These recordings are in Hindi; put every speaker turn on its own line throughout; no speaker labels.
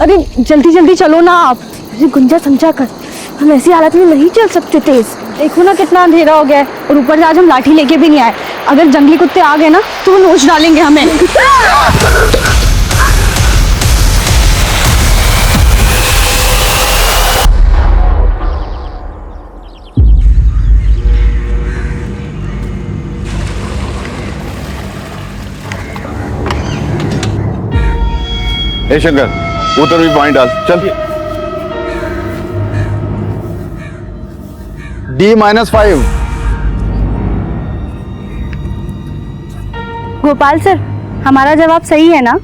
अरे जल्दी जल्दी चलो ना आप। अरे गुंजा समझा कर, हम ऐसी हालत में नहीं चल सकते तेज। देखो ना कितना अंधेरा हो गया है और ऊपर से आज हम लाठी लेके भी नहीं आए। अगर जंगली कुत्ते आ गए ना तो वो नोच डालेंगे हमें।
ए शंकर, उधर भी पॉइंट डाल, चल। D-5।
गोपाल सर, हमारा जवाब सही है ना?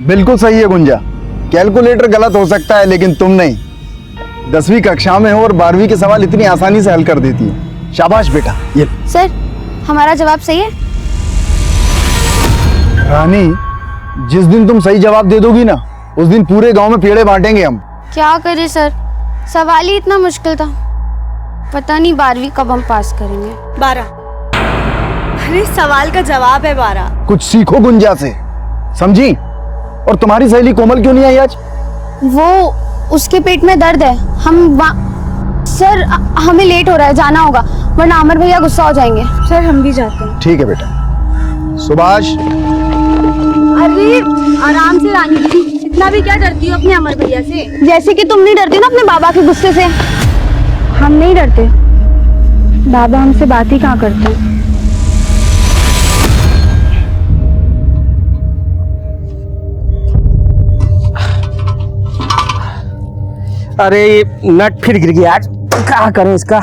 बिल्कुल सही है गुंजा। कैलकुलेटर गलत हो सकता है लेकिन तुम नहीं। 10वीं कक्षा में हो और 12वीं के सवाल इतनी आसानी से हल कर देती है। शाबाश बेटा। ये
सर, हमारा जवाब सही है।
रानी, जिस दिन तुम सही जवाब दे दोगी ना, उस दिन पूरे गांव में पेड़े बांटेंगे हम।
क्या करें सर, सवाल ही इतना मुश्किल था। पता नहीं 12वीं कब हम पास करेंगे।
12। अरे सवाल का जवाब है 12।
कुछ सीखो गुंजा से, समझी? और तुम्हारी सहेली कोमल क्यों नहीं आई आज?
वो उसके पेट में दर्द है। सर हमें लेट हो रहा है, जाना होगा वरना अमर भैया गुस्सा हो जाएंगे। सर हम भी जाते हैं।
ठीक है बेटा। सुभाष।
अरे आराम से रानी दीदी, इतना भी क्या डरती हो अपने अमर भैया से? जैसे कि तुम नहीं डरती ना अपने बाबा के गुस्से से। हम नहीं डरते, बाबा हमसे बात ही कहाँ करते हैं।
अरे ये नट फिर गिर गया आज, क्या करें इसका?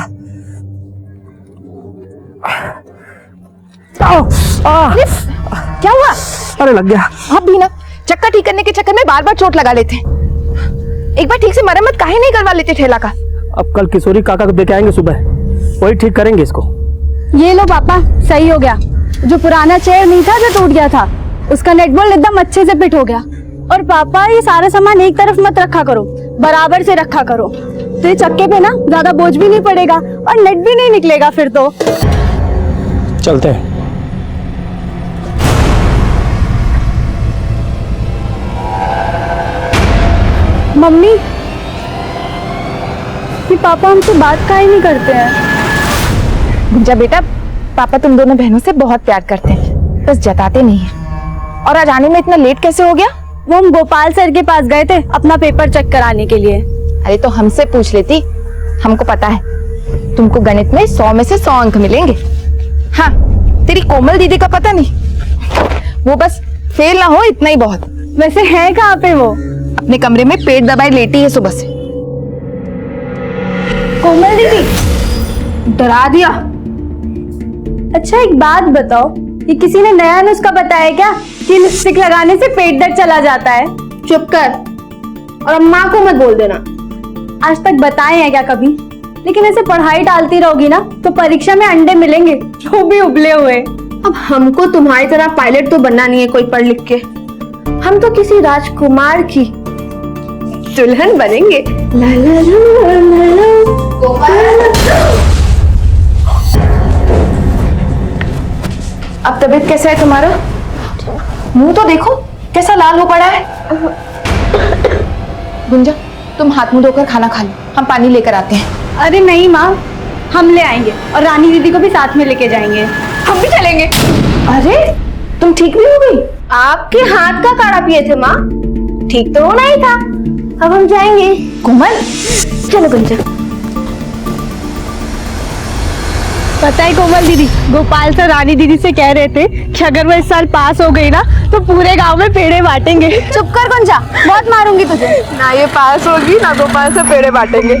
क्या हुआ?
अरे लग गया।
आप भी ना चक्का ठीक करने के चक्कर में बार बार चोट लगा लेते। एक बार ठीक से मरम्मत काहे नहीं करवा लेते ठेला का?
अब कल किशोरी काका को देके आएंगे, सुबह वही ठीक करेंगे इसको।
ये लो पापा, सही हो गया। जो पुराना चेयर नहीं था जो टूट गया था, उसका नेटबॉल एकदम अच्छे से फिट हो गया। और पापा ये सारा सामान एक तरफ मत रखा करो, बराबर से रखा करो, तो ये चक्के पे ना ज्यादा बोझ भी नहीं पड़ेगा और नेट भी नहीं निकलेगा फिर तो।
चलते हैं।
मम्मी, कि पापा हमसे बात काहे नहीं करते हैं?
गुंजा बेटा, पापा तुम दोनों बहनों से बहुत प्यार करते हैं, बस जताते नहीं हैं। और आज आने में इतना लेट कैसे हो गया?
वो हम गोपाल सर के पास गए थे अपना पेपर चेक कराने के लिए।
अरे तो हमसे पूछ लेती, हमको पता है तुमको गणित में 100 में से 100 अंक मिलेंगे। हाँ, तेरी कोमल दीदी का पता नहीं, वो बस फेल ना हो इतना ही बहुत।
वैसे है कहाँ पे वो?
अपने कमरे में पेट दबाए लेटी है सुबह से।
कोमल दीदी,
डरा दिया।
अच्छा एक बात बताओ, ये किसी ने नया नुस्खा बताया क्या कि लिपस्टिक लगाने से पेट दर्द चला जाता है?
चुप कर और अम्मा को मत बोल देना।
आज तक बताए हैं क्या कभी? लेकिन ऐसे पढ़ाई डालती रहोगी ना तो परीक्षा में अंडे मिलेंगे, जो भी उबले हुए।
अब हमको तुम्हारी तरह पायलट तो बनना नहीं है कोई पढ़ लिख के, हम तो किसी राजकुमार की दुल्हन बनेंगे। ला ला ला ला ला। अब तबीयत कैसा है तुम्हारा? मुंह तो देखो कैसा लाल हो पड़ा है। गुंजा, तुम हाथ मुंह धोकर खाना खा लो, हम पानी लेकर आते हैं।
अरे नहीं माँ, हम ले आएंगे और रानी दीदी को भी साथ में लेके जाएंगे।
हम भी चलेंगे। अरे तुम ठीक भी हो गई? आपके हाथ का काढ़ा पिए थे माँ, ठीक तो होना ही था। अब हम जाएंगे। कोमल चलो गुंजा।
पता है कोमल दीदी, गोपाल सर रानी दीदी से कह रहे थे कि अगर वो इस साल पास हो गई ना तो पूरे गांव में पेड़े बांटेंगे। चुप कर गुंजा, बहुत मारूंगी तुझे।
ना ये पास होगी ना गोपाल से पेड़े बांटेंगे।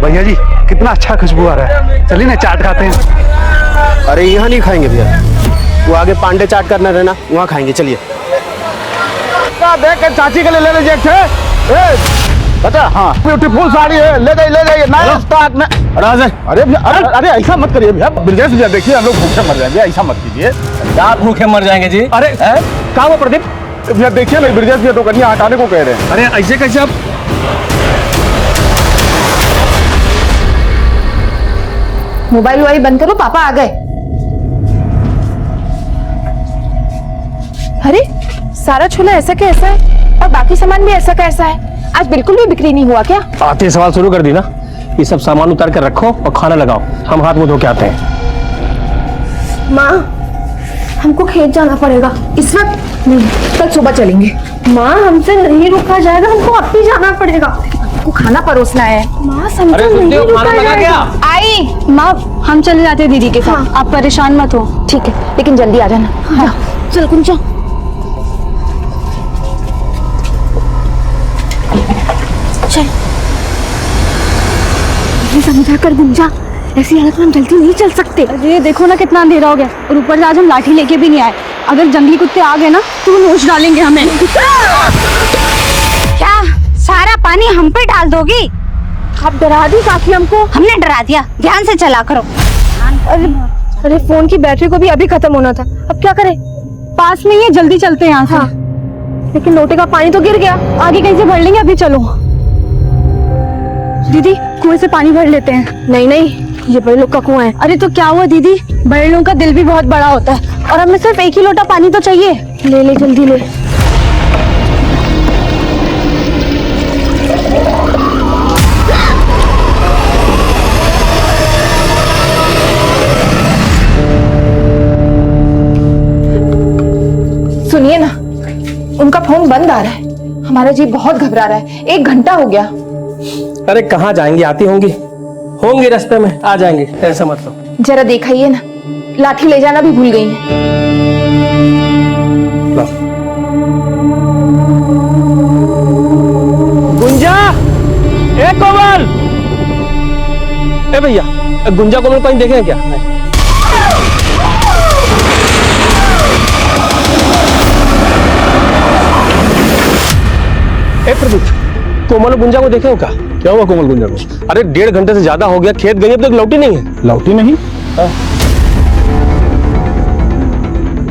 भैया जी, कितना अच्छा खुशबू आ रहा है। चलिए ना चाट खाते हैं।
अरे यहाँ नहीं खाएंगे भैया, वो आगे पांडे चाट करना रहना, वहाँ खाएंगे। चलिए।
देख चाची के लिए ले लीजिए। बता। हाँ, ब्यूटीफुल साड़ी है, ले जाइए नया स्टॉक में।
अरे
अरे ऐसा मत करिए भैया, ब्रिजेश भैया देखिए हम लोग भूखे मर जाएंगे, ऐसा मत कीजिए।
रात भूखे मर जाएंगे जी। अरे कहाँ वो प्रदीप?
भैया देखिए ना, ब्रिजेश भैया तो कन्या हटाने को कह रहे हैं।
अरे ऐसे कैसे आप?
मोबाइल वोबाइल बंद करो, पापा आ गए। अरे सारा छोला ऐसा का ऐसा है और बाकी सामान भी ऐसा का ऐसा है। आज बिल्कुल भी बिक्री नहीं हुआ क्या?
आते ही सवाल शुरू कर दी ना। ये सब सामान उतार कर रखो और खाना लगाओ, हम हाथ मुंह धो के आते हैं।
माँ हमको खेत जाना पड़ेगा इस वक्त नहीं, कल सुबह चलेंगे। माँ हमसे नहीं रुका जाएगा, हमको अब भी जाना पड़ेगा। हमको खाना परोसना है। माँ समझो, नहीं रुका जाएगा। आई
माँ हम चले जाते हैं दीदी के साथ, आप परेशान मत हो।
ठीक है, लेकिन जल्दी आ जाना। हाँ।
चल कुंजा।
चल समझा कर गुंजा, ऐसी हालत में हम जल्दी नहीं चल सकते।
अरे देखो ना कितना अंधेरा हो गया, और ऊपर से आज हम लाठी लेके भी नहीं आए। अगर जंगली कुत्ते आ गए ना तो वो नोच डालेंगे हमें।
क्या सारा पानी हम पे डाल दोगी?
आप डरा दी काफी हमको।
हमने डरा दिया, ध्यान से चला करो।
अरे फोन की बैटरी को भी अभी खत्म होना था, अब क्या करें?
पास में ही है, जल्दी चलते हैं यहाँ से।
हाँ, लेकिन लोटे का पानी तो गिर गया।
आगे कहीं से भर लेंगे, अभी चलो। दीदी कुएं से पानी भर लेते हैं।
नहीं नहीं, ये बड़े लोग का कुआं है।
अरे तो क्या हुआ दीदी, बड़े लोगों का दिल भी बहुत बड़ा होता है, और हमें सिर्फ एक ही लोटा पानी तो चाहिए।
ले ले जल्दी ले। सुनिए ना, उनका फोन बंद आ रहा है। हमारा जी बहुत घबरा रहा है, 1 घंटा हो गया।
अरे कहाँ जाएंगी, आती होंगी रास्ते में, आ जाएंगे, ऐसा मत लो।
जरा दिखाइए ना, लाठी ले जाना भी भूल गई है।
लो। गुंजा, ए कोमल, ए भैया, गुंजा कोमल कहीं देखे हैं क्या? ए प्रदीप, कोमल और गुंजा को देखे हो क्या?
क्या हुआ कोमल गुंजा को?
अरे 1.5 घंटे से ज्यादा हो गया, खेत गई अब तक लौटी नहीं है।
लौटी नहीं?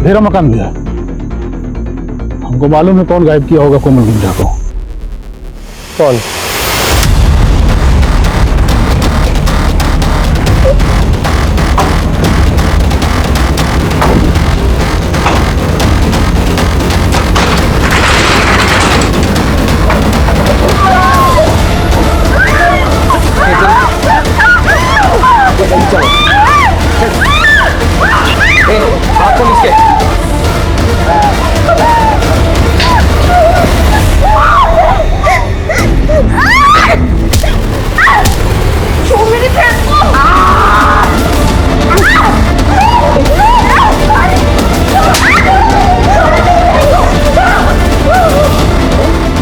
मेरा मकान गया। हमको मालूम है कौन गायब किया होगा कोमल गुंजा को।
कौन?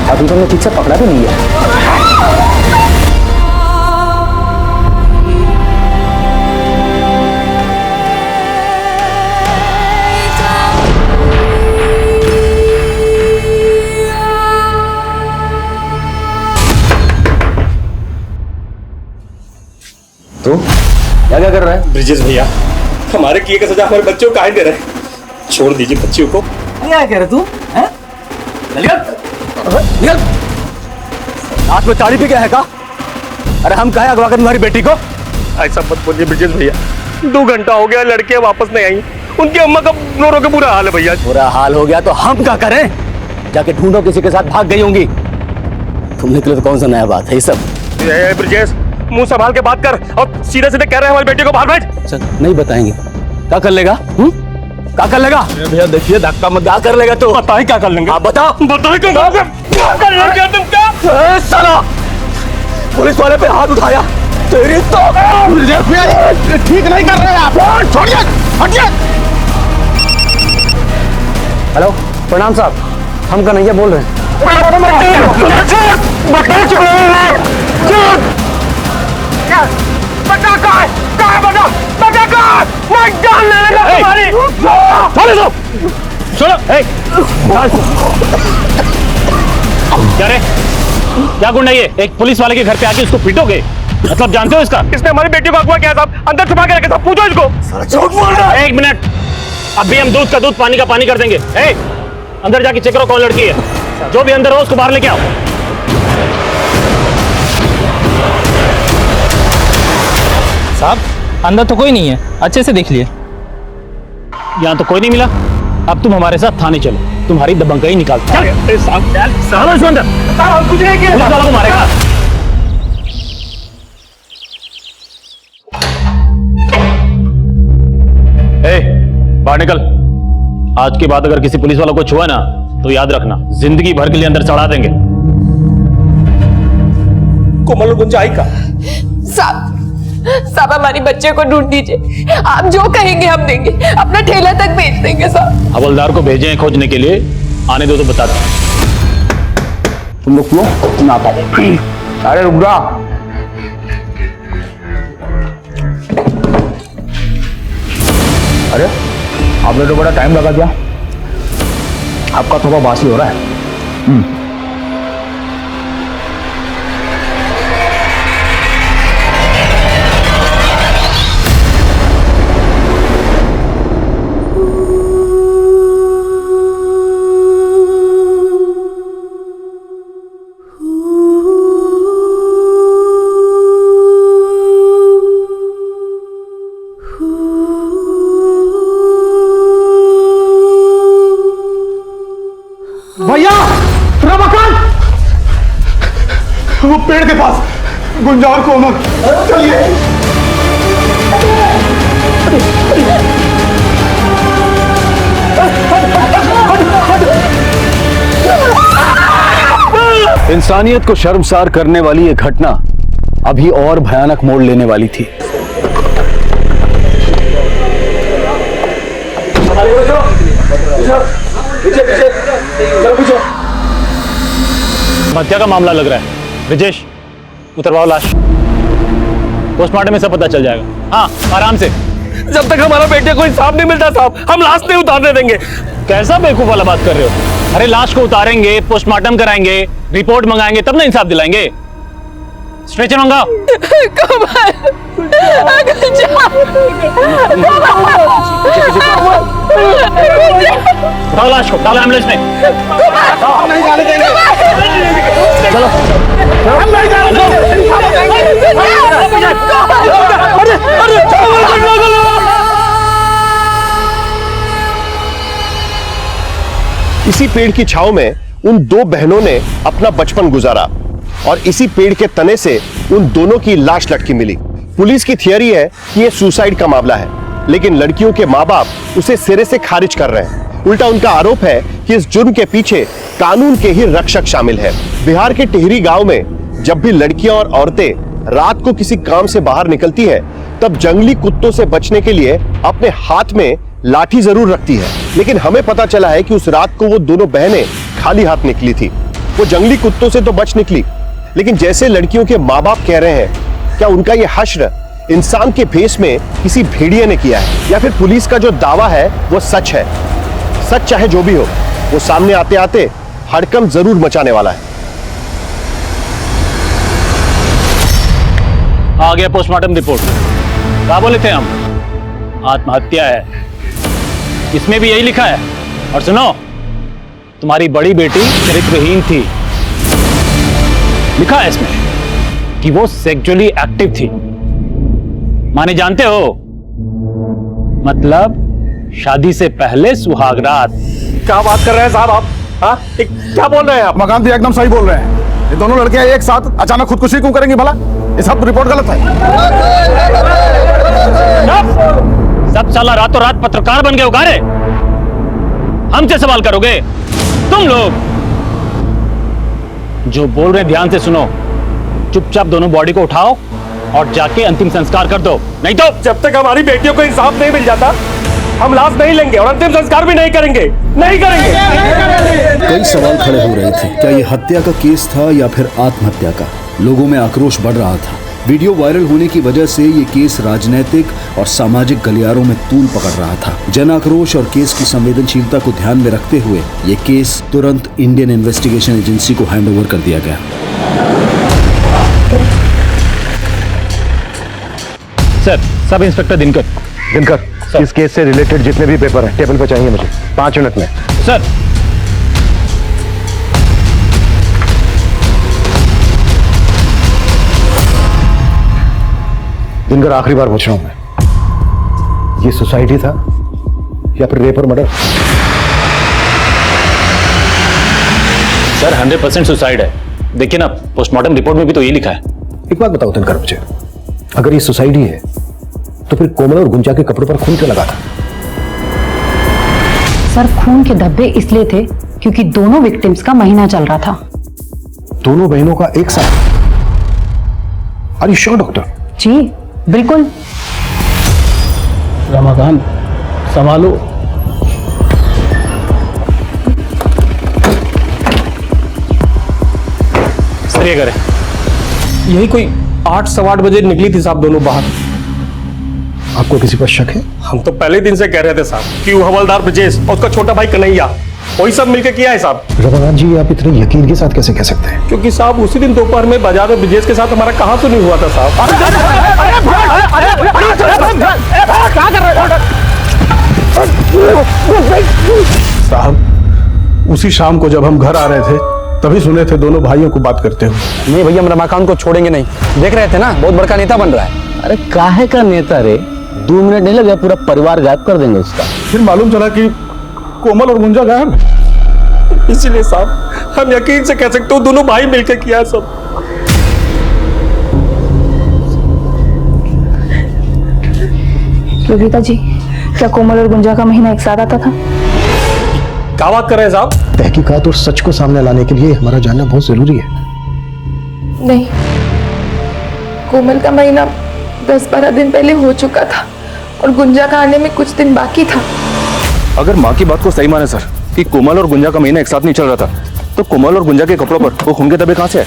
अभी तुमने ठीक से पकड़ा भी नहीं है।
तो
क्या कर रहा है?
ब्रिजेश भैया, हमारे किए का सजा हमारे बच्चों को काहे दे रहे हैं? छोड़ दीजिए बच्चियों को।
क्या कह रहे तू? हाथ में ताड़ी पी क्या है का? अरे हम कहे अगवा कर तुम्हारी बेटी को?
ऐसा मत बोलिए ब्रिजेश भैया, 2 घंटा हो गया, लड़कियां वापस नहीं आई। उनकी अम्मा का रो रो के बुरा हाल है भैया।
बुरा हाल हो गया तो हम क्या करें? जाके ढूंढो, किसी के साथ भाग गई होंगी। तुम निकले तो कौन सा नया बात है ये सब?
ब्रिजेश, मुंह संभाल के बात कर, और सीधे सीधे कह रहे हैं हमारी बेटी को बाहर भेज।
नहीं बताएंगे। क्या कर लेगा? क्या कर लेगा?
भैया देखिए, धक्का मत।
क्या कर लेगा तू?
बताए क्या कर लेंगे?
आप बताओ।
बताए क्या कर लेंगे तुम? क्या
साला पुलिस वाले पे हाथ उठाया तेरी तो।
ठीक नहीं कर रहे आप, छोड़िए, हटिए।
हेलो, प्रणाम साहब, हम कन्हैया बोल रहे हैं।
क्या रे, क्या गुंडा ये? एक पुलिस वाले के घर पे आके उसको पीटोगे? मतलब जानते हो इसका? इसने हमारी बेटी को अगवा किया साहब, अंदर छुपा के रखे साहब, पूछो इसको।
झूठ बोल रहा है।
1 मिनट,
अभी हम दूध का दूध पानी का पानी कर देंगे। ए, अंदर जाके चेक करो कौन लड़की है। जो भी अंदर हो उसको बाहर लेके आओ।
साहब अंदर तो कोई नहीं है, अच्छे से देख लिए।
यहाँ तो कोई नहीं मिला। अब तुम हमारे साथ थाने चलो, तुम्हारी दबंगई निकाल। पुलिस वालों को मारेगा। बाहर निकल। आज के बाद अगर किसी पुलिस वालों को छुआ ना तो याद रखना जिंदगी भर के लिए अंदर चढ़ा देंगे।
कोमल और गुंजा आई का?
साहब हमारी बच्चे को ढूंढ दीजिए, आप जो कहेंगे हम देंगे, अपना ठेला तक बेच देंगे साहब।
हवलदार को भेजे हैं खोजने के लिए, आने दो तो बता दो।
तुम लोग क्यों ना पाओ? अरे रुक जा। अरे आपने तो बड़ा टाइम लगा दिया, आपका थोड़ा बासी हो रहा है।
भैया रमाकांत, वो पेड़ के पास गुंजा और कोमल, चलिए।
इंसानियत को शर्मसार करने वाली ये घटना अभी और भयानक मोड़ लेने वाली थी।
हत्या का मामला लग रहा है। ब्रिजेश उतरवाओ लाश, पोस्टमार्टम में सब पता चल जाएगा। हाँ आराम से।
जब तक हमारा बेटे को इंसाफ नहीं मिलता साहब, हम लाश नहीं उतारने देंगे।
कैसा बेवकूफ वाला बात कर रहे हो? अरे लाश को उतारेंगे, पोस्टमार्टम कराएंगे, रिपोर्ट मंगाएंगे, तब ना इंसाफ दिलाएंगे। स्ट्रेचर मंगाओ। उठाओ लाश को, डालो एम्बुलेंस में।
नहीं जाने देंगे।
चलो।
हम नहीं जाने
इसी पेड़ की छांव में उन दो बहनों ने अपना बचपन गुजारा और इसी पेड़ के तने से उन दोनों की लाश लटकी मिली। पुलिस की थियरी है कि यह सुसाइड का मामला है, लेकिन लड़कियों के माँ बाप उसे सिरे से खारिज कर रहे हैं। उल्टा उनका आरोप है कि इस जुर्म के पीछे कानून के ही रक्षक शामिल है। बिहार के टिहरी गांव में जब भी लड़कियां और औरतें रात को किसी काम से बाहर निकलती है, तब जंगली कुत्तों से बचने के लिए अपने हाथ में लाठी जरूर रखती है। लेकिन हमें पता चला है कि उस रात को वो दोनों बहनें खाली हाथ निकली थी। वो जंगली कुत्तों से तो बच निकली, लेकिन जैसे लड़कियों के माँ बाप कह रहे हैं, क्या उनका ये हश्र इंसान के भेष में किसी भेड़िए ने किया है, या फिर पुलिस का जो दावा है वो सच है? सच चाहे जो भी हो, वो सामने आते आते हड़कंप जरूर मचाने वाला है।
आ गया पोस्टमार्टम रिपोर्ट। क्या बोले थे हम? आत्महत्या है, इसमें भी यही लिखा है। और सुनो, तुम्हारी बड़ी बेटी चरित्रहीन थी। लिखा है इसमें कि वो सेक्सुअली एक्टिव थी। माने जानते हो, मतलब शादी से पहले सुहागरात।
क्या बात कर रहे हैं साहब आप? हाँ, क्या बोल रहे हैं आप?
मकान एकदम सही बोल रहे हैं। ये दोनों लड़कियां एक साथ अचानक खुदकुशी क्यों करेंगी भला? ये सब रिपोर्ट गलत है।
सब साला रातों रात पत्रकार बन गए हो रे? हमसे सवाल करोगे? तुम लोग जो बोल रहे हैं ध्यान से सुनो। चुपचाप दोनों बॉडी को उठाओ और जाके अंतिम संस्कार कर दो, नहीं तो
जब तक हमारी बेटियों को इंसाफ नहीं मिल जाता, हम लाश नहीं लेंगे और अंतिम संस्कार भी नहीं करेंगे। नहीं करेंगे।
कई सवाल खड़े हो रहे थे। क्या ये हत्या का केस था या फिर आत्महत्या का? लोगों में आक्रोश बढ़ रहा था। वीडियो वायरल होने की वजह से ये केस राजनीतिक और सामाजिक गलियारों में तूल पकड़ रहा था। जन आक्रोश और केस की संवेदनशीलता को ध्यान में रखते हुए ये केस तुरंत इंडियन इन्वेस्टिगेशन एजेंसी को हैंडओवर कर दिया गया।
सर, सब इंस्पेक्टर दिनकर
इस केस से रिलेटेड जितने भी पेपर हैं टेबल पे चाहिए मुझे 5 मिनट में।
सर।
दिनकर, आखिरी बार पूछ रहा हूं मैं, ये सोसाइटी था या फिर रेप और मर्डर?
सर 100% सुसाइड है। देखिए ना, पोस्टमार्टम रिपोर्ट में भी तो ये लिखा है।
एक बात बताओ दिनकर मुझे, अगर ये सोसाइटी है तो फिर कोमल और गुंजा के कपड़ों पर खून क्यों लगा था?
सर खून के धब्बे इसलिए थे क्योंकि दोनों विक्टिम्स का महीना चल रहा था।
दोनों बहनों का एक साथ? Are you sure doctor?
जी बिल्कुल।
रमाकांत, संभालो।
सर ये करें।
यही कोई 8 सवा 8 बजे निकली थी साहब दोनों बाहर।
आपको किसी पर शक है?
हम तो पहले दिन से कह रहे थे साहब कि वो हवलदार ब्रजेश और उसका छोटा भाई कन्हैया वही सब मिलकर किया है साहब।
रमाकांत जी, आप इतने यकीन के साथ कैसे कह सकते हैं?
क्योंकि साहब उसी दिन दोपहर में बाजार में ब्रजेश के साथ हमारा कहाँ तो नहीं हुआ था साहब।
साहब, उसी शाम को जब हम घर आ रहे थे तभी सुने थे दोनों भाइयों को बात करते हुए।
नहीं भैया, हम रमाकांत को छोड़ेंगे नहीं। देख रहे थे ना, बहुत बड़का नेता बन रहा है। अरे काहे का नेता रे? 2 मिनट नहीं लगे, पूरा परिवार गायब कर देंगे उसका।
फिर मालूम चला कि कोमल और गुंजा गायब है।
इसीलिए साहब हम यकीन से कह सकते हो दोनों भाई मिलकर किया है सब।
योगिता जी, क्या कोमल और गुंजा का महीना एक साथ आता था?
क्या बात कर रहे हैं साहब?
तहकीकात और सच को सामने लाने के लिए हमारा जानना बहुत जरूरी है।
नहीं, कोमल का महीना 10-12 दिन पहले हो चुका था और गुंजा का आने में कुछ दिन बाकी था।
अगर माँ की बात को सही माने सर कि कोमल और गुंजा का महीना एक साथ नहीं चल रहा था, तो कोमल और गुंजा के कपड़ों पर वो खून के धब्बे कहाँ से है?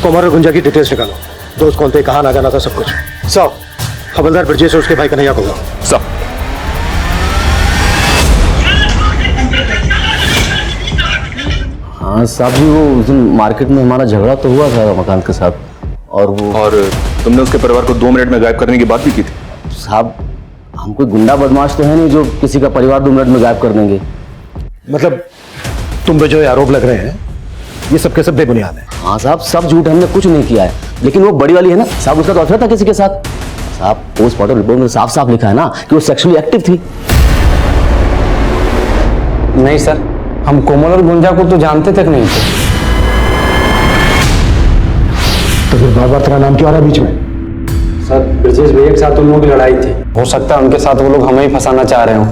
कोमल और गुंजा की डिटेल्स निकालो, दोस्त कौन थे, कहाँ ना जाना था, सब कुछ। सब हवलदार ब्रजेश और उसके भाई कन्हैया को
सब।
हाँ साहब जी, वो उस दिन मार्केट में हमारा झगड़ा तो हुआ था रमाकांत के साथ, और
तुमने उसके परिवार को 2 मिनट में गायब करने की बात भी की थी।
साहब हम कोई गुंडा बदमाश तो है नहीं जो किसी का परिवार 2 मिनट में गायब कर देंगे।
मतलब तुम पे जो आरोप लग रहे हैं ये सब के सब बेबुनियाद है?
हाँ साहब, सब झूठ, हमने कुछ नहीं किया है। लेकिन वो बड़ी वाली है ना साहब, उसका तो अफेयर था किसी के साथ। साहब पोस्टमार्टम रिपोर्ट में साफ साफ लिखा है ना कि वो सेक्सुअली एक्टिव थी।
नहीं सर, हम कोमल और गुंजा को तो जानते तक नहीं थे।
तो फिर बार बार तेरा नाम क्यों आ रहा है बीच में?
सर ब्रजेश भैया के साथ उन लोगों की लड़ाई थी, हो सकता है उनके साथ वो लोग हमें ही फंसाना चाह रहे हो।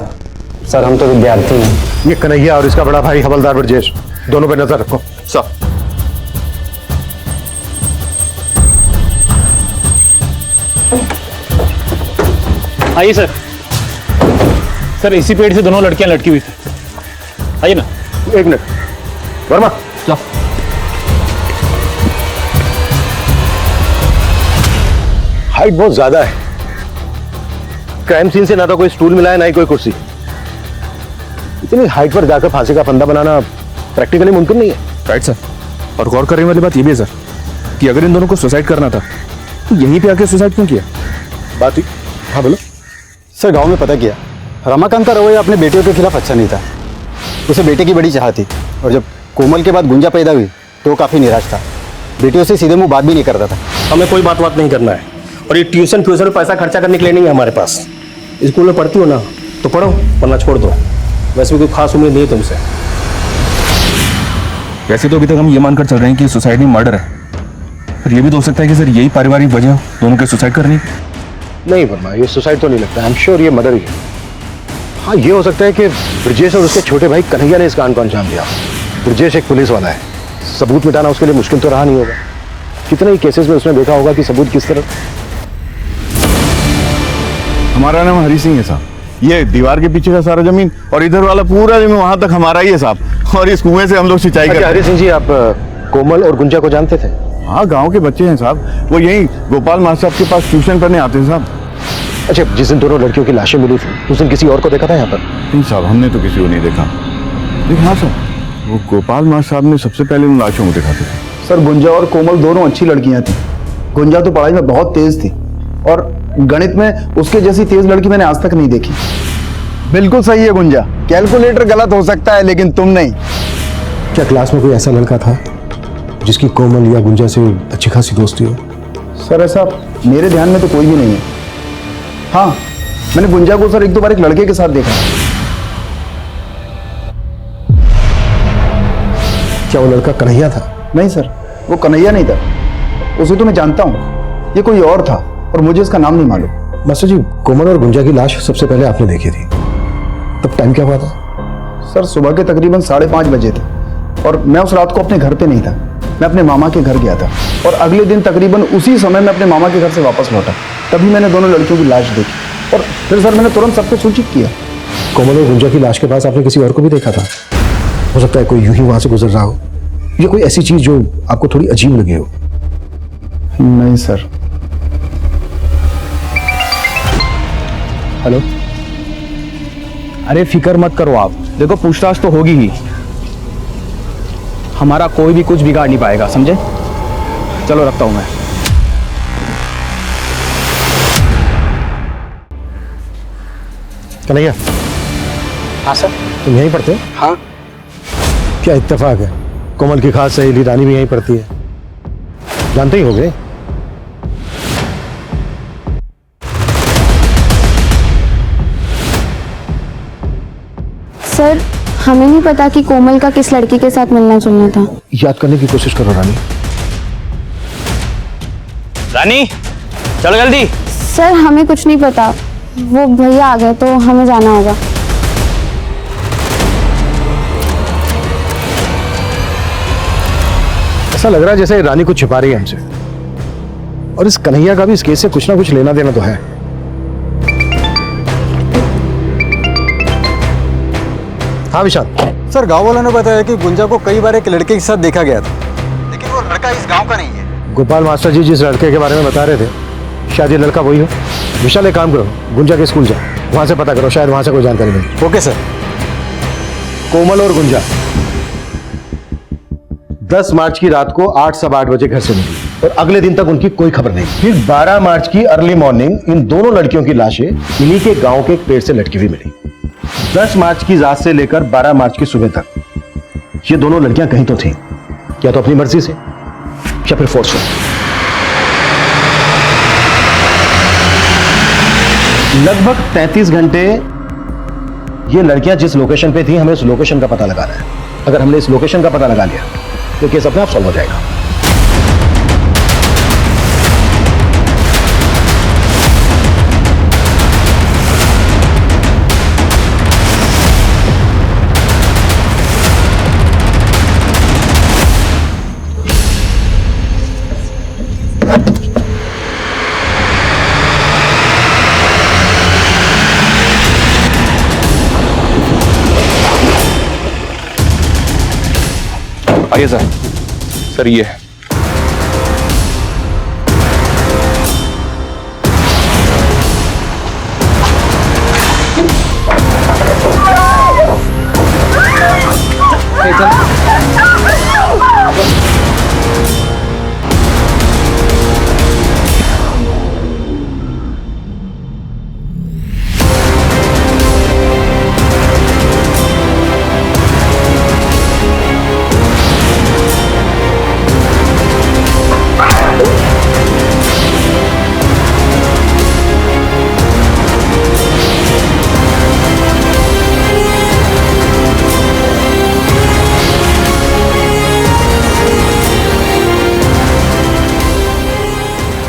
सर हम तो विद्यार्थी हैं।
ये कन्हैया और इसका बड़ा भाई हवलदार ब्रजेश, दोनों पे नजर रखो।
सर
आइए सर। सर इसी पेड़ से दोनों लड़कियां लटकी हुई थी। आइए ना।
1 मिनट, वर्मा
जाओ।
हाइट बहुत ज्यादा है। क्राइम सीन से ना तो कोई स्टूल मिला है ना ही कोई कुर्सी। इतनी हाइट पर जाकर फांसी का फंदा बनाना प्रैक्टिकली मुमकिन नहीं है।
Right sir. और गौर करने वाली बात ये भी है सर कि अगर इन दोनों को सुसाइड करना था तो यहीं पे आके सुसाइड क्यों किया?
बात हुई? हाँ बोलो।
सर गांव में पता किया, रमाकांत का रवैया अपने बेटियों के खिलाफ अच्छा नहीं था। उसे बेटे की बड़ी चाह थी और जब कोमल के बाद गुंजा पैदा हुई तो वो काफ़ी निराश था। बेटियों से सीधे मुंह बात भी नहीं करता था।
हमें कोई बात नहीं करना है, और ये ट्यूशन में पैसा खर्चा करने के लिए नहीं है हमारे पास। स्कूल में पढ़ती हो ना तो पढ़ो, वरना छोड़ दो। वैसे भी कोई खास उम्मीद नहीं है तुमसे। वैसे तो अभी तक हम ये मानकर चल रहे हैं कि सुसाइड में मर्डर है, फिर ये भी तो हो सकता है कि सर यही पारिवारिक वजह हो दोनों के सुसाइड करने की।
नहीं वर्मा, ये सुसाइड तो नहीं लगता। आई एम श्योर ये मर्डर ही है। हाँ ये हो सकता है कि ब्रजेश और उसके छोटे भाई कन्हैया ने इस कांड को अंजाम दिया। ब्रजेश एक पुलिस वाला है, सबूत मिटाना उसके लिए मुश्किल तो रहा नहीं होगा। कितने ही केसेस में उसने देखा होगा कि सबूत किस तरह।
हमारा नाम हरी सिंह है साहब। ये दीवार के पीछे का सारा जमीन और इधर वाला पूरा जमीन वहां तक हमारा ही है साहब। और इस कुएं से हम लोग सिंचाई करते हैं।
हरी सिंह जी, आप कोमल और गुंजा को जानते थे?
हाँ, गांव के बच्चे हैं साहब। वो यही गोपाल मास्टर साहब के पास ट्यूशन पढ़ने आते हैं साहब।
अच्छा, जिस दिन दोनों लड़कियों की लाशें मिली थी उस दिन किसी और को देखा था यहाँ पर?
नहीं साहब, हमने तो किसी को नहीं देखा। लेकिन हाँ सर, वो गोपाल मास्टर साहब ने सबसे पहले उन लाशों को देखा था।
सर गुंजा और कोमल दोनों अच्छी लड़कियां थी। गुंजा तो पढ़ाई में बहुत तेज थी
और गणित में उसके जैसी तेज लड़की मैंने आज तक नहीं देखी। बिल्कुल सही है गुंजा, कैलकुलेटर गलत हो सकता है लेकिन तुम नहीं।
क्या क्लास में कोई ऐसा लड़का था जिसकी कोमल या गुंजा से अच्छी खासी दोस्ती हो?
सर ऐसा मेरे ध्यान में तो कोई भी नहीं है। हाँ, मैंने गुंजा को सर एक दो बार एक लड़के के साथ देखा।
क्या वो लड़का कन्हैया था?
नहीं सर, वो कन्हैया नहीं था, उसे तो मैं जानता हूँ, ये कोई और था और मुझे इसका नाम नहीं मालूम।
मास्टर जी, कोमल और गुंजा की लाश सबसे पहले आपने देखी थी, तब टाइम क्या हुआ था?
सर सुबह के तकरीबन 5:30 बजे थे और मैं उस रात को अपने घर पे नहीं था, मैं अपने मामा के घर गया था और अगले दिन तकरीबन उसी समय मैं अपने मामा के घर से वापस लौटा। तभी मैंने दोनों लड़कियों की लाश देखी और फिर सर मैंने तुरंत सबको सूचित किया।
कोमल और गुंजा की लाश के पास आपने किसी और को भी देखा था? हो सकता है कोई यूं ही वहां से गुजर रहा हो, या कोई ऐसी चीज जो आपको थोड़ी अजीब लगी हो?
नहीं सर।
हेलो, अरे फिक्र मत करो आप, देखो पूछताछ तो होगी ही, हमारा कोई भी कुछ बिगाड़ नहीं पाएगा, समझे? चलो रखता हूं मैं।
कन्हैया।
हाँ सर।
तुम यहीं पढ़ते हो?
हाँ।
क्या इत्तेफाक है, कोमल की खास सहेली रानी भी यहीं पढ़ती है, जानते ही होगे।
सर हमें नहीं पता कि कोमल का किस लड़की के साथ मिलना जुलना था।
याद करने की कोशिश करो रानी।
रानी चलो जल्दी।
सर हमें कुछ नहीं पता, वो भैया आ गए तो हमें जाना होगा।
ऐसा लग रहा है जैसे रानी कुछ छिपा रही है हमसे, और इस कन्हैया का भी इस केस से कुछ ना कुछ लेना देना तो है। हाँ विशाल।
सर गांव वालों ने बताया कि गुंजा को कई बार एक लड़के के साथ देखा गया था, लेकिन वो लड़का इस गांव का नहीं है।
गोपाल मास्टर जी जिस लड़के के बारे में बता रहे थे, शायद ये लड़का वही हो। विशाल एक काम करो, गुंजा के स्कूल जाओ, वहां से पता करो, शायद वहां से कोई जानकारी मिले।
Okay sir.
कोमल और गुंजा 10 मार्च की रात को 8 सवा 8 बजे घर से निकली और अगले दिन तक उनकी कोई खबर नहीं। फिर 12 मार्च की अर्ली मॉर्निंग इन दोनों लड़कियों की लाशें इन्हीं के गांव के एक पेड़ से लटकी हुई मिली। 10 मार्च की रात से लेकर 12 मार्च की सुबह तक ये दोनों लड़कियां कहीं तो थीं, या तो अपनी मर्जी से या फिर फोर्स से। लगभग 33 घंटे ये लड़कियां जिस लोकेशन पे थी, हमें उस लोकेशन का पता लगाना है। अगर हमने इस लोकेशन का पता लगा लिया तो केस अपने आप सॉल्व हो जाएगा।
आइए सर। सर ये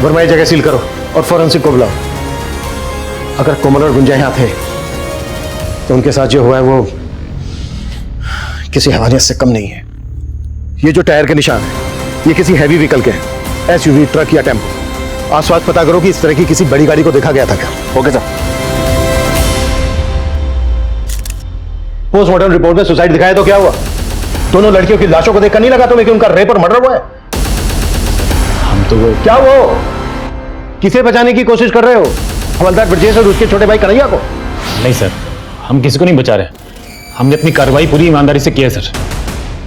वर्मा ये जगह सील करो और फॉरेंसिक को बुलाओ। अगर कोमल और गुंजा यहां थे तो उनके साथ जो हुआ है वो किसी हैवानियत से कम नहीं है। ये जो टायर के निशान है ये किसी हैवी व्हीकल के हैं, एसयूवी, ट्रक या टेम्पो। आसपास पता करो कि इस तरह की किसी बड़ी गाड़ी को देखा गया था क्या। Okay sir. पोस्टमार्टम रिपोर्ट में सुसाइड दिखाया तो क्या हुआ? दोनों लड़कियों की लाशों को देखकर नहीं लगा तुम्हें कि उनका रेप और मर्डर हुआ है? हम तो वो क्या वो किसे बचाने की कोशिश कर रहे हो? हवलदार ब्रजेश और उसके छोटे भाई कन्हैया को?
नहीं सर, हम किसी को नहीं बचा रहे, हमने अपनी कार्रवाई पूरी ईमानदारी से की है सर।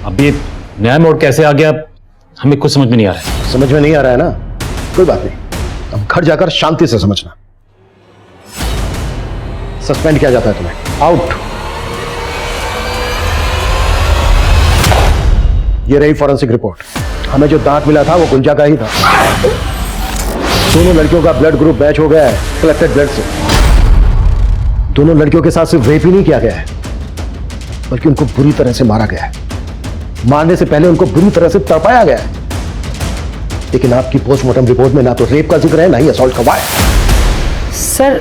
अब ये नया मोड़ कैसे आ गया हमें कुछ समझ में नहीं आ रहा है।
समझ में नहीं आ रहा है ना, कोई बात नहीं, हम घर जाकर शांति से समझना। सस्पेंड किया जाता है तुम्हें। आउट। ये रही फॉरेंसिक रिपोर्ट। हमें जो दांत मिला था वो गुंजा का ही था। दोनों लड़कियों का ब्लड ग्रुप मैच हो गया है कलेक्टेड ब्लड से। दोनों लड़कियों के साथ सिर्फ रेप ही नहीं किया गया है, बल्कि उनको बुरी तरह से मारा गया है। मारने से पहले उनको बुरी तरह से तड़पाया गया है। लेकिन आपकी पोस्टमार्टम रिपोर्ट में ना तो रेप का जिक्र है, ना ही असॉल्ट का वार।
सर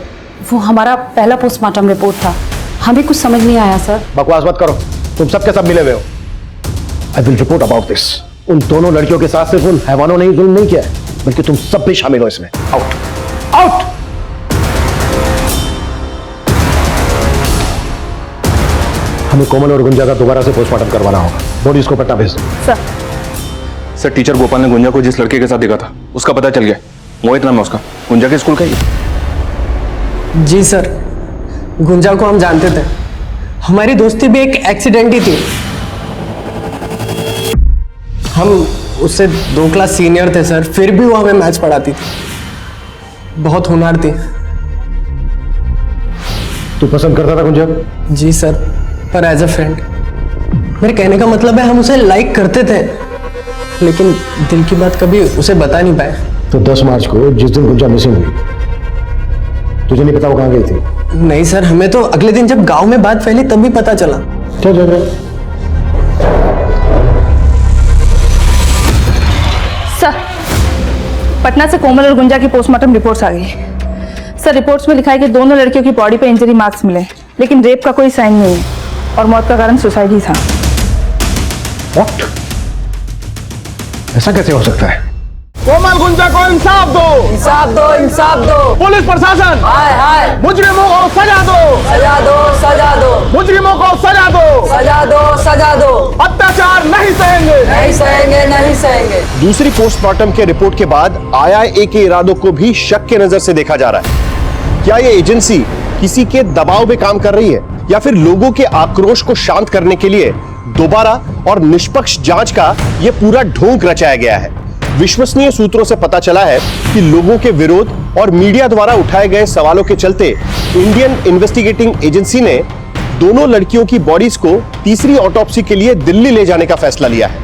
वो हमारा पहला पोस्टमार्टम रिपोर्ट था, हमें कुछ समझ नहीं आया सर।
बकवास मत करो, तुम सबके सब मिले हुए हो। I will report about this. उन दोनों लड़कियों के साथ सिर्फ उन हैवानों ने ही जुल्म नहीं किया है, बल्कि तुम सब भी शामिल हो इसमें। Out out. हमें कोमल और गुंजा का दोबारा से पोस्टमार्टम करवाना होगा। बॉडीज को पटना भेज दो।
सर टीचर गोपाल ने गुंजा को जिस लड़के के साथ देखा था उसका पता चल गया। मोहित नाम है उसका, गुंजा के स्कूल का ही।
जी सर, गुंजा को हम जानते थे। हमारी दोस्ती भी एक एक्सीडेंट ही थी। हम उससे 2 क्लास सीनियर थे सर, फिर भी वो हमें मैथ्स पढ़ाती थी। बहुत होनहार थी।
तू पसंद करता था गुंजा?
जी सर, पर एज अ फ्रेंड। मेरे कहने का मतलब है हम उसे लाइक करते थे, लेकिन दिल की बात कभी उसे बता नहीं पाए।
तो 10 मार्च को जिस दिन गुंजा मिसिंग हुई, तुझे नहीं पता वो कहाँ गई थी?
नहीं सर, हमें तो अगले दिन जब गांव में बात फैली तब भी पता चला।
चल
सर, पटना से कोमल और गुंजा की पोस्टमार्टम रिपोर्ट्स आ गई। सर रिपोर्ट्स में लिखा है कि दोनों लड़कियों की बॉडी पे इंजरी मार्क्स मिले, लेकिन रेप का कोई साइन नहीं है और मौत का कारण सुसाइड ही था।
What? ऐसा कैसे हो सकता है?
कोमल गुंजा को इंसाफ दो,
इंसाफ दो, इंसाफ दो।
पुलिस प्रशासन
हाय हाय,
मुजरिमों को सजा दो,
सजा दो, सजा दो,
मुजरिमों को सजा दो,
सजा दो, सजा दो।
अत्याचार नहीं सहेंगे,
नहीं सहेंगे, नहीं सहेंगे।
दूसरी पोस्टमार्टम के रिपोर्ट के बाद आईआईए के इरादों को भी शक के नजर से देखा जा रहा है। क्या ये एजेंसी किसी के दबाव में काम कर रही है, या फिर लोगों के आक्रोश को शांत करने के लिए दोबारा और निष्पक्ष जांच का यह पूरा ढोंग रचाया गया है? विश्वसनीय सूत्रों से पता चला है कि लोगों के विरोध और मीडिया द्वारा उठाए गए सवालों के चलते इंडियन इन्वेस्टिगेटिंग एजेंसी ने दोनों लड़कियों की बॉडीज को तीसरी ऑटोप्सी के लिए दिल्ली ले जाने का फैसला लिया है।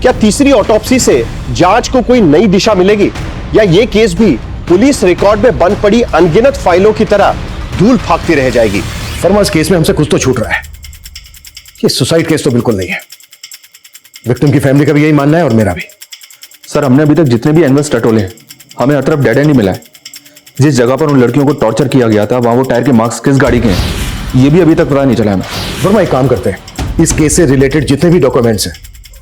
क्या तीसरी ऑटोप्सी से जांच को कोई नई दिशा मिलेगी, या यह केस भी पुलिस रिकॉर्ड में बंद पड़ी अनगिनत फाइलों की तरह धूल फाकती रह जाएगी?
फरमा, इस केस में हमसे कुछ तो छूट रहा है। ये सुसाइड केस तो बिल्कुल नहीं है। विक्टिम की फैमिली का भी यही मानना है और मेरा भी।
सर हमने अभी तक जितने भी एनवस टटोले हैं, हमें हर तरफ डेड एंड ही मिला है। जिस जगह पर उन लड़कियों को टॉर्चर किया गया था वहां वो टायर के मार्क्स किस गाड़ी के हैं ये भी अभी तक पता नहीं चला हमें।
वर्मा, एक काम करते हैं, इस केस से रिलेटेड जितने भी डॉक्यूमेंट्स हैं,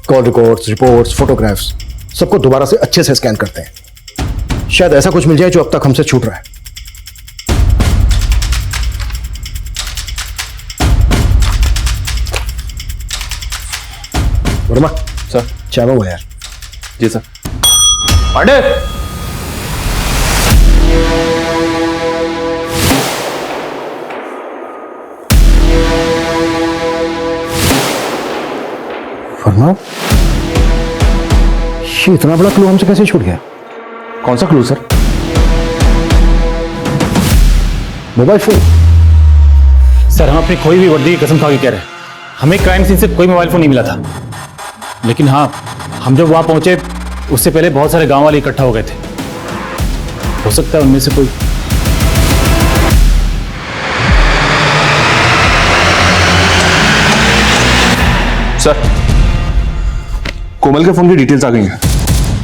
कॉल रिकॉर्ड्स, रिपोर्ट्स, फोटोग्राफ्स, सबको दोबारा से अच्छे से स्कैन करते हैं। शायद ऐसा कुछ मिल जाए जो अब तक हमसे छूट रहा है। वर्मा
सर।
चलो वो यार।
जी सर। पांडे,
वर्मा, ये इतना बड़ा क्लू हमसे कैसे छूट गया?
कौन सा clue sir?
Mobile phone.
Sir हम अपनी खोई हुई वर्दी की कसम खा के कह रहे हैं, हमें क्राइम सीन से कोई मोबाइल फोन नहीं मिला था। लेकिन हाँ, हम जब वहां पहुंचे उससे पहले बहुत सारे गांव वाले इकट्ठा हो गए थे। हो सकता है उनमें से कोई।
सर कोमल के फोन की डिटेल्स आ गई हैं।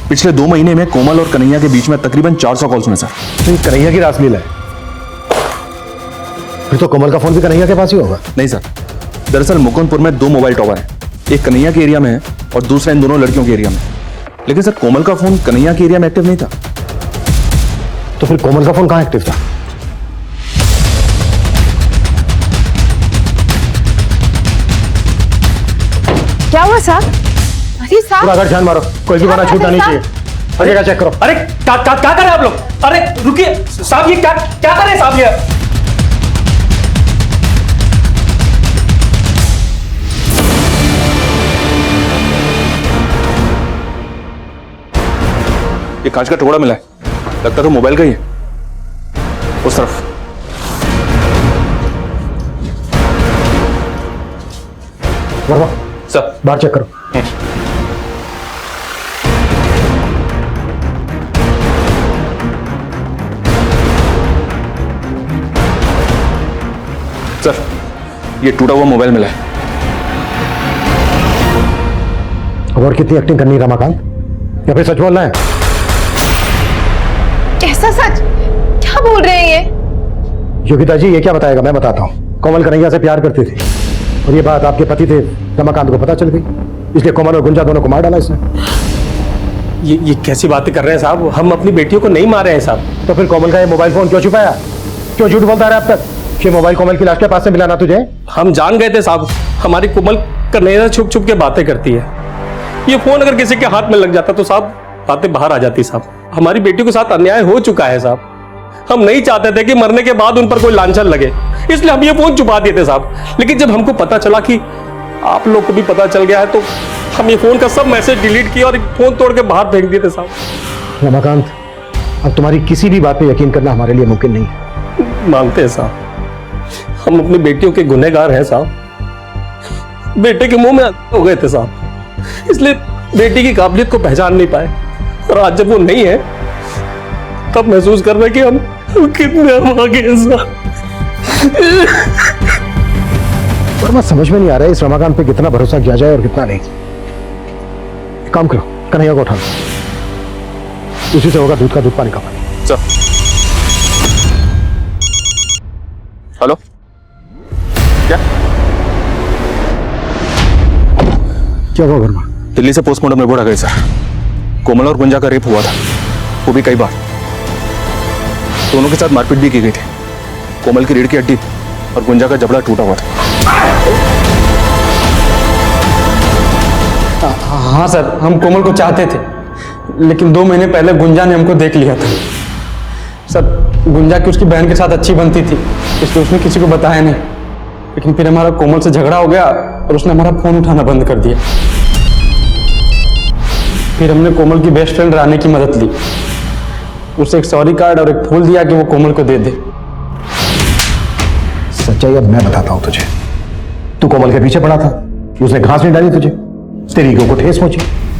पिछले 2 महीने में कोमल और कन्हैया के बीच में तकरीबन 400 कॉल्स हुए सर।
तो कन्हैया की रासलीला है? फिर तो कोमल का फोन भी कन्हैया के पास ही होगा।
नहीं सर, दरअसल मुकुंदपुर में 2 मोबाइल टावर हैं, एक कन्हैया के एरिया में है और दूसरा इन दोनों लड़कियों के एरिया में। लेकिन सर कोमल का फोन कन्हैया के एरिया में एक्टिव नहीं था।
तो फिर कोमल का फोन कहां एक्टिव था?
क्या हुआ साहब? अरे साहब,
पूरा घर ध्यान मारो, कोई भी बना छूटना नहीं चाहिए। आगे का चेक करो।
अरे क्या कर रहे हैं आप लोग? अरे रुकिए साहब, ये क्या क्या कर रहे हैं साहब?
ये कांच का टुकड़ा मिला है। लगता तो मोबाइल का ही है। उस तरफ।
वर्मा
सर
बाहर चेक करो।
सर ये टूटा हुआ मोबाइल मिला है।
और कितनी एक्टिंग करनी है रमाकांत, या फिर सच बोलना है?
कैसा सच? क्या बोल रहे हैं ये?
योगिता जी ये क्या बताएगा, मैं बताता हूँ। कोमल कन्हैया से प्यार करती थी और ये बात आपके पति थे रमाकांत को पता चल गई, इसलिए कोमल और गुंजा दोनों को मार डाला इसने।
ये कैसी बातें कर रहे हैं साहब? हम अपनी बेटियों को नहीं मारे हैं साहब।
तो फिर कोमल का ये मोबाइल फोन क्यों छुपाया? क्यों झूठ बोलता रहा अब तक? ये मोबाइल कोमल की लाश के पास से मिला ना तुझे?
हम जान गए थे साहब, हमारी कोमल कन्हैया छुप छुप के बातें करती है। ये फोन अगर किसी के हाथ में लग जाता तो साहब बातें बाहर आ जाती साहब। हमारी बेटी के साथ अन्याय हो चुका है साहब। हम नहीं चाहते थे कि मरने के बाद उन पर कोई लांछन लगे, इसलिए हम ये फोन छुपा दिए थे साहब। लेकिन जब हमको पता चला कि आप लोग को भी पता चल गया है तो हम ये फोन का सब मैसेज डिलीट किया और फोन तोड़ के बाहर फेंक दिए थे साहब।
रमाकांत, अब तुम्हारी किसी भी बात पे यकीन करना हमारे लिए मुमकिन नहीं है।
मानते हैं साहब, हम अपनी बेटियों के गुनहगार हैं साहब। बेटे के मुंह में हो गए थे साहब, इसलिए बेटी की काबिलियत को पहचान नहीं पाए। और आज जब वो नहीं है तब महसूस कर रहे कि हम कितने आगे हैं साहब।
वर्मा समझ में नहीं आ रहा है इस रमाकांत पे कितना भरोसा किया जाए और कितना नहीं। काम करो, कन्हैया को उठा लो, उसी से होगा दूध का दूध पानी का पानी।
सर हेलो,
क्या हुआ वर्मा?
दिल्ली से पोस्टमार्टम रिपोर्ट आ गई सर। कोमल और गुंजा का रेप हुआ था, वो भी कई बार। दोनों के साथ मारपीट भी की गई थी। कोमल की रीढ़ की हड्डी और गुंजा का जबड़ा टूटा हुआ था।
हाँ सर, हम कोमल को चाहते थे, लेकिन 2 महीने पहले गुंजा ने हमको देख लिया था सर। गुंजा की उसकी बहन के साथ अच्छी बनती थी, इसलिए उसने किसी को बताया नहीं। लेकिन फिर हमारा कोमल से झगड़ा हो गया और उसने हमारा फोन उठाना बंद कर दिया। फिर हमने कोमल की बेस्ट फ्रेंड रानी की मदद ली, उसे एक सॉरी कार्ड और एक फूल दिया कि वो कोमल को दे दे।
सच्चाई अब मैं बताता हूं तुझे। तू कोमल के पीछे पड़ा था, उसने घास नहीं डाली तुझे, तेरी ईगो को ठेस पहुंची,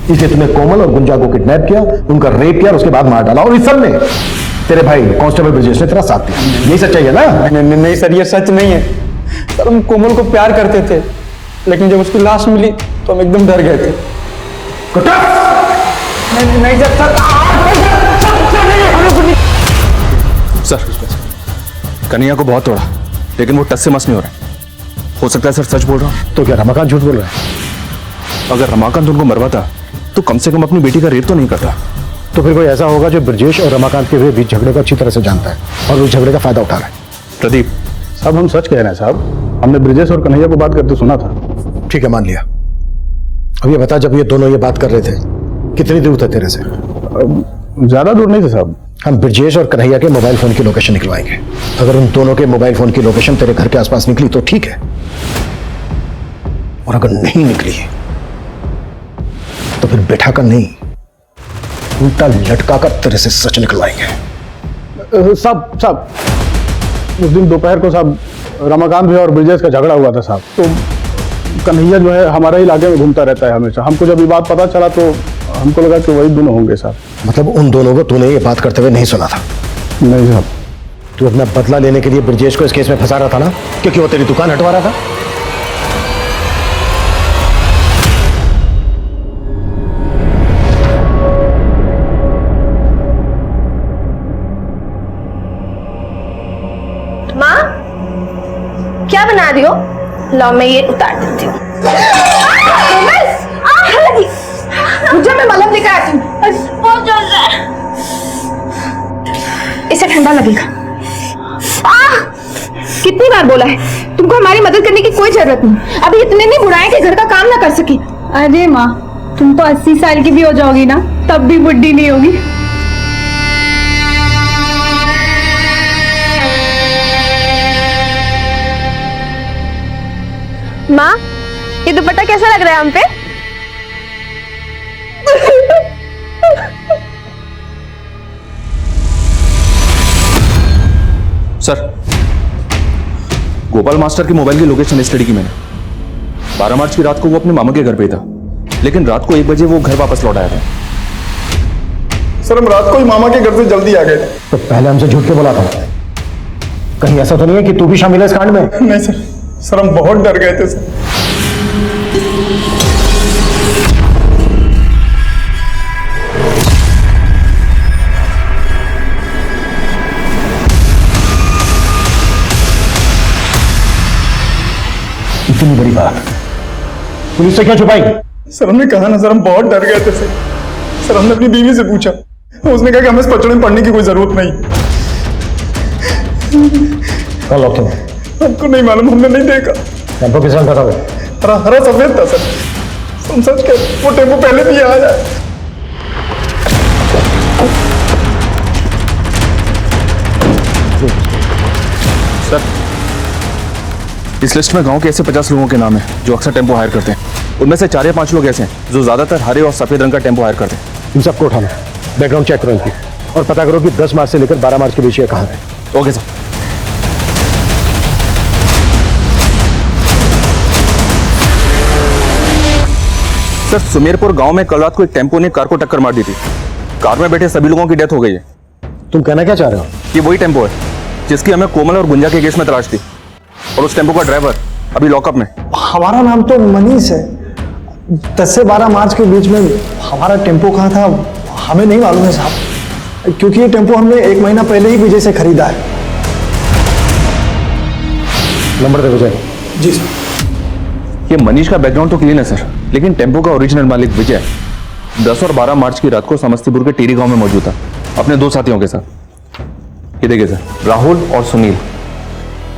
इसलिए तूने कोमल और गुंजा को किडनैप किया, उनका रेप किया और उसके बाद मार डाला। और इस सब में तेरे भाई कांस्टेबल ब्रजेश ने तेरा साथ दिया। यही सच्चाई है ना?
नहीं सर, ये सच नहीं है सर। हम कोमल को प्यार करते थे, लेकिन जब उसकी लाश मिली तो हम एकदम डर गए थे। नहीं
सर, कन्हैया को बहुत तोड़ा, लेकिन वो टस से मस नहीं हो रहा। हो सकता है सर सच बोल रहा हूं।
तो क्या रमाकांत झूठ बोल रहा है?
अगर रमाकांत उनको मरवाता तो कम से कम अपनी बेटी का रेप तो नहीं करता।
तो फिर कोई ऐसा होगा जो ब्रजेश और रमाकांत के बीच झगड़े को अच्छी तरह से जानता है और उस झगड़े का फायदा उठा रहा है।
प्रदीप
साहब, हम सच कह रहे हैं साहब। हमने ब्रजेश और कन्हैया को बात करते सुना था।
ठीक है, मान लिया। अब ये बता, जब ये दोनों ये बात कर रहे थे कितनी दूर थे तेरे से?
ज्यादा दूर नहीं थे साहब।
हम ब्रजेश और कन्हैया के मोबाइल फोन की लोकेशन निकलवाएंगे। अगर उन दोनों के मोबाइल फोन की लोकेशन तेरे घर के आसपास निकली तो ठीक है, और अगर नहीं निकली तो फिर बैठा कर नहीं, उल्टा लटका कर तेरे से सच निकलवाएंगे।
साहब उस दिन दोपहर को साहब रमाकांत भी और ब्रजेश का झगड़ा हुआ था साहब। तो कन्हैया जो है हमारे इलाके में घूमता रहता है हमेशा। हमको जब ये बात पता चला तो हमको लगा कि वही दोनों होंगे साहब।
मतलब उन दोनों को तूने ये बात करते हुए नहीं सुना था?
नहीं साहब।
तू अपना बदला लेने के लिए ब्रजेश को इस केस में फंसा रहा था ना, क्योंकि वो तेरी दुकान हटवा रहा था।
माँ, क्या बना रही हो? लो मैं ये उतार देती हूँ। मुझे मैं मलहम लेकर आती हूँ। बहुत जल रहा है, इसे ठंडा लगेगा। कितनी बार बोला है तुमको हमारी मदद करने की कोई जरूरत नहीं। अभी इतने नहीं बुढ़ाए कि घर का काम ना कर सके।
अरे माँ, तुम तो 80 साल की भी हो जाओगी ना, तब भी बुढ़ी नहीं होगी।
माँ, ये दुपट्टा कैसा लग रहा है हम पे?
सर, गोपाल मास्टर के मोबाइल की लोकेशन स्टडी की मैंने। 12 मार्च की रात को वो अपने मामा के घर पे था, लेकिन रात को 1 बजे वो घर वापस लौट आया था।
सर हम रात को ही मामा के घर से जल्दी आ गए थे।
तो पहले हमसे झूठ के बोला था? कहीं ऐसा तो नहीं है कि तू भी शामिल है इस कांड में?
नहीं सर, सर हम बहुत डर गए थे सर।
इतनी बड़ी बात पुलिस से क्यों छुपाई?
सर हमने कहा ना सर, हम बहुत डर गए थे सर। सर हमने अपनी बीवी से पूछा, उसने कहा कि हमें इस पचड़े में पढ़ने की कोई जरूरत नहीं।
कल लॉक क्यों?
हमको नहीं मालूम, हमने नहीं देखा।
टेम्पो किस रंग का था वो?
हरा हरा सफेद था सर। हम सच कह, वो टेम्पो पहले भी आया।
सर, इस लिस्ट में गांव के ऐसे 50 लोगों के नाम हैं जो अक्सर टेम्पो हायर करते हैं। उनमें से 4 या 5 लोग ऐसे हैं जो ज्यादातर हरे और सफेद रंग का टेम्पो हायर करते हैं।
इन सबको उठाना, बैकग्राउंड चेक करो इनकी, और पता करो कि 10 मार्च से लेकर 12 मार्च के बीच ये कहाँ है।
Okay sir. सर, सुमेरपुर गांव में कल रात को एक टेम्पो ने कार को टक्कर मार दी थी। कार में बैठे सभी लोगों की डेथ हो गई है।
तुम कहना क्या चाह रहे हो?
ये वही टेम्पो है जिसकी हमें कोमल और गुंजा के केस में तलाश थी, और उस टेम्पो का ड्राइवर अभी लॉकअप में।
हमारा नाम तो मनीष है। 10 से 12 मार्च के बीच में हमारा टेम्पो कहाँ था हमें नहीं मालूम है साहब, क्योंकि ये टेम्पो हमने 1 महीना पहले ही विजय से खरीदा है।
नंबर दे विजय।
जी सर।
ये मनीष का बैकग्राउंड तो क्लीन है सर, लेकिन टेम्पो का ओरिजिनल मालिक विजय 10 और 12 मार्च की रात को समस्तीपुर के टीरी गांव में मौजूद था अपने 2 साथियों के साथ। ये देखिए सर, राहुल और सुनील।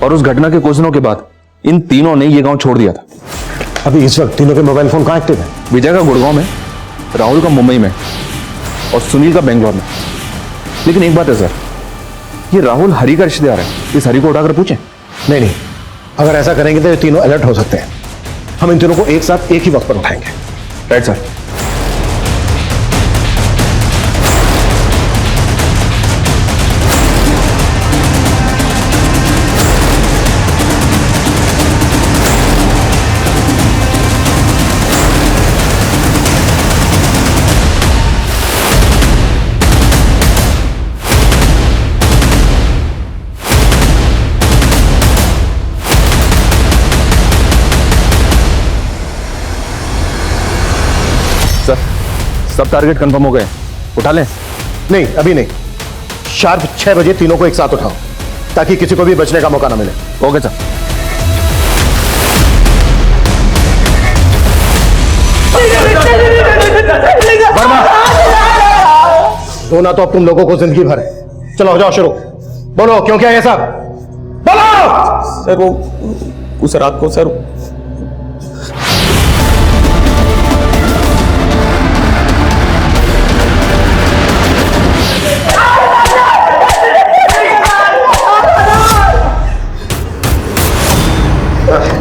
और उस घटना के कुछ दिनों के बाद इन तीनों ने ये गांव छोड़ दिया था।
अभी इस वक्त तीनों के मोबाइल फोन कहाँ एक्टिव है?
विजय का गुड़गांव में, राहुल का मुंबई में और सुनील का बेंगलोर में। लेकिन एक बात है सर, ये राहुल हरी का रिश्तेदार है। इस हरी को उठाकर पूछें।
नहीं, अगर ऐसा करेंगे तो ये तीनों अलर्ट हो सकते हैं। हम इन तीनों को एक साथ एक ही वक्त पर उठाएंगे।
Right sir. सब टारगेट कंफर्म हो गए, उठा लें?
नहीं, अभी नहीं। शार्प 6 बजे तीनों को एक साथ उठाओ ताकि किसी को भी बचने का मौका ना मिले।
Okay sir.
वर्मा, रोना तो अब तुम लोगों को जिंदगी भर है। चलो हो जाओ शुरू। बोलो क्यों क्या ये सब? बोलो।
सर वो उस रात को सर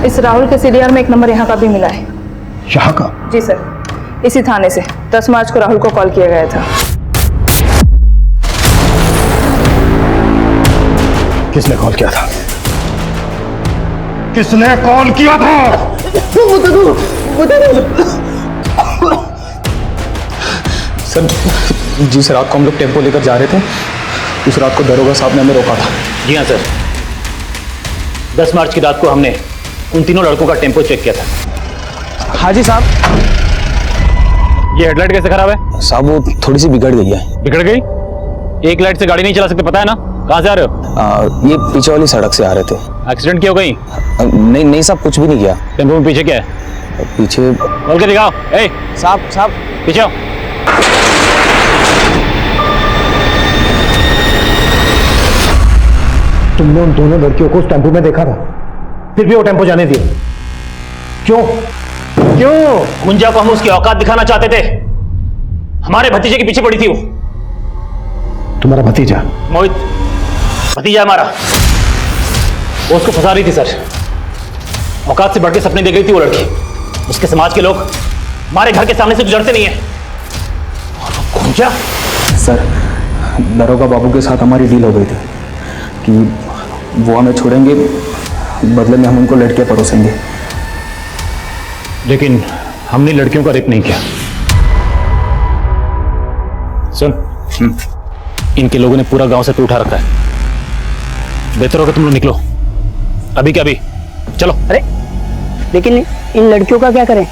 इस राहुल के सीडीआर में एक नंबर यहाँ का भी मिला है।
यहाँ का?
जी सर, इसी थाने से 10 मार्च को राहुल को कॉल किया गया था।
किसने कॉल किया था? किसने कॉल किया था?
सर जिस रात को हम लोग टेम्पो लेकर जा रहे थे, उस रात को दरोगा साहब ने हमें रोका था।
जी हाँ सर, 10 मार्च की रात को हमने उन तीनों लड़कों का टेम्पो चेक किया था।
हाँ जी साहब। ये हेडलाइट कैसे खराब है?
साहब वो थोड़ी सी बिगड़ गई है।
बिगड़ गई? एक लाइट से गाड़ी नहीं चला सकते, पता है ना? कहाँ से आ रहे हो?
ये पीछे वाली सड़क से आ रहे थे।
एक्सीडेंट क्यों गई?
नहीं साहब, कुछ भी नहीं किया।
टेम्पो में पीछे क्या है?
पीछे
खोल के दिखाओ। ए साहब पीछे आओ।
तुमने उन दोनों लड़कियों को उस टेम्पो में देखा था, फिर भी वो टेम्पो जाने दिए क्यों?
गुंजा को हम उसकी औकात दिखाना चाहते थे। हमारे भतीजे के पीछे पड़ी थी वो।
तुम्हारा भतीजा?
मोहित भतीजा हमारा। वो उसको फंसा रही थी सर। औकात से बढ़ के सपने देख रही थी वो लड़की। उसके समाज के लोग हमारे घर के सामने से गुजरते नहीं है। और वो गुंजा?
सर, दरोगा बाबू के साथ हमारी डील हो गई थी कि वो हमें छोड़ेंगे, बदले में हम उनको लड़कियां परोसेंगे।
लेकिन हमने लड़कियों का रेप नहीं किया। सुन, इनके लोगों ने पूरा गांव से उठा रखा है। बेहतर होगा तुम लोग निकलो अभी क्या अभी, चलो।
अरे लेकिन इन लड़कियों का क्या करें?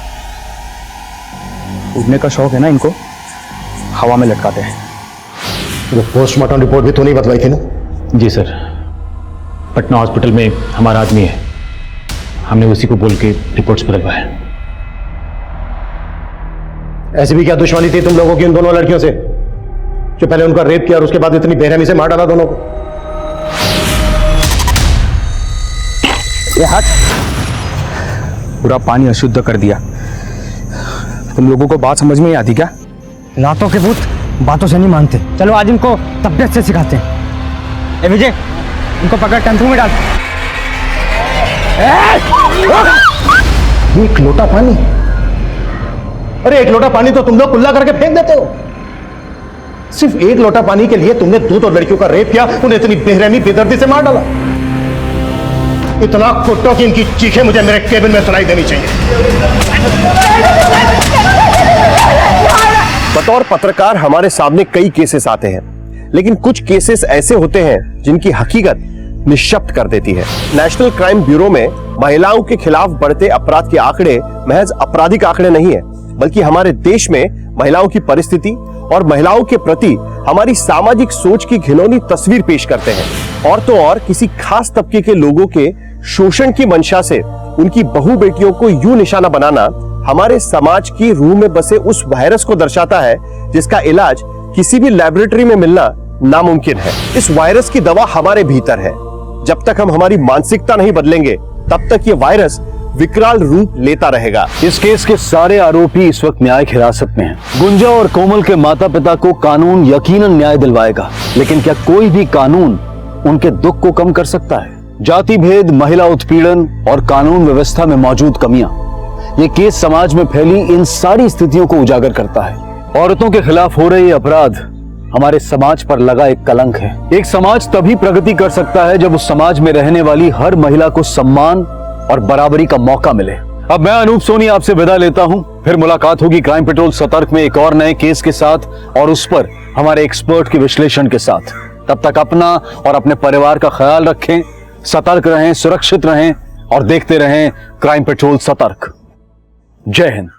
उड़ने का शौक है ना इनको, हवा में लटकाते हैं।
तो पोस्टमार्टम रिपोर्ट भी तो नहीं बतलाई थी ना?
जी सर, पटना हॉस्पिटल में हमारा आदमी है, हमने उसी को बोल के रिपोर्ट्स बदलवाए।
ऐसी भी क्या दुश्मनी थी तुम लोगों की उन दोनों लड़कियों से, जो पहले उनका रेप किया और उसके बाद इतनी बेरहमी से मार डाला दोनों को?
ये हट, पूरा पानी अशुद्ध कर दिया। तुम लोगों को बात समझ में नहीं आती क्या?
लातों के भूत बातों से नहीं मानते। चलो आज इनको तबियत से सिखाते हैं। ए विजय, इनको पकड़ टेंपू में डाल।
एक लोटा पानी? अरे एक लोटा पानी तो तुम लोग कुल्ला करके फेंक देते हो। सिर्फ एक लोटा पानी के लिए तुमने 2 लड़कियों का रेप किया, उन्हें इतनी बेरहमी बेदर्दी से मार डाला। इतना कुत्तों की इनकी चीखें मुझे मेरे केबिन में सुनाई देनी चाहिए।
बतौर पत्रकार हमारे सामने कई केसेस आते हैं, लेकिन कुछ केसेस ऐसे होते हैं जिनकी हकीकत निश्शब्द कर देती है। नेशनल क्राइम ब्यूरो में महिलाओं के खिलाफ बढ़ते अपराध के आंकड़े महज आपराधिक आंकड़े नहीं है, बल्कि हमारे देश में महिलाओं की परिस्थिति और महिलाओं के प्रति हमारी सामाजिक सोच की घिनौनी तस्वीर पेश करते हैं। और तो और किसी खास तबके के लोगों के शोषण की मंशा से उनकी बहू बेटियों को यूं निशाना बनाना हमारे समाज की रूह में बसे उस वायरस को दर्शाता है जिसका इलाज किसी भी लैबोरेटरी में मिलना नामुमकिन है। इस वायरस की दवा हमारे भीतर है। जब तक हम हमारी मानसिकता नहीं बदलेंगे तब तक ये वायरस विकराल रूप लेता रहेगा।
इस केस के सारे आरोपी इस वक्त न्यायिक हिरासत में हैं। गुंजा और कोमल के माता पिता को कानून यकीनन न्याय दिलवाएगा, लेकिन क्या कोई भी कानून उनके दुख को कम कर सकता है? जाति भेद, महिला उत्पीड़न और कानून व्यवस्था में मौजूद कमियां, ये केस समाज में फैली इन सारी स्थितियों को उजागर करता है। औरतों के खिलाफ हो रहे अपराध हमारे समाज पर लगा एक कलंक है। एक समाज तभी प्रगति कर सकता है जब उस समाज में रहने वाली हर महिला को सम्मान और बराबरी का मौका मिले। अब मैं अनूप सोनी आपसे विदा लेता हूं। फिर मुलाकात होगी क्राइम पेट्रोल सतर्क में एक और नए केस के साथ और उस पर हमारे एक्सपर्ट के विश्लेषण के साथ। तब तक अपना और अपने परिवार का ख्याल रखें, सतर्क रहें, सुरक्षित रहें और देखते रहें क्राइम पेट्रोल सतर्क। जय हिंद।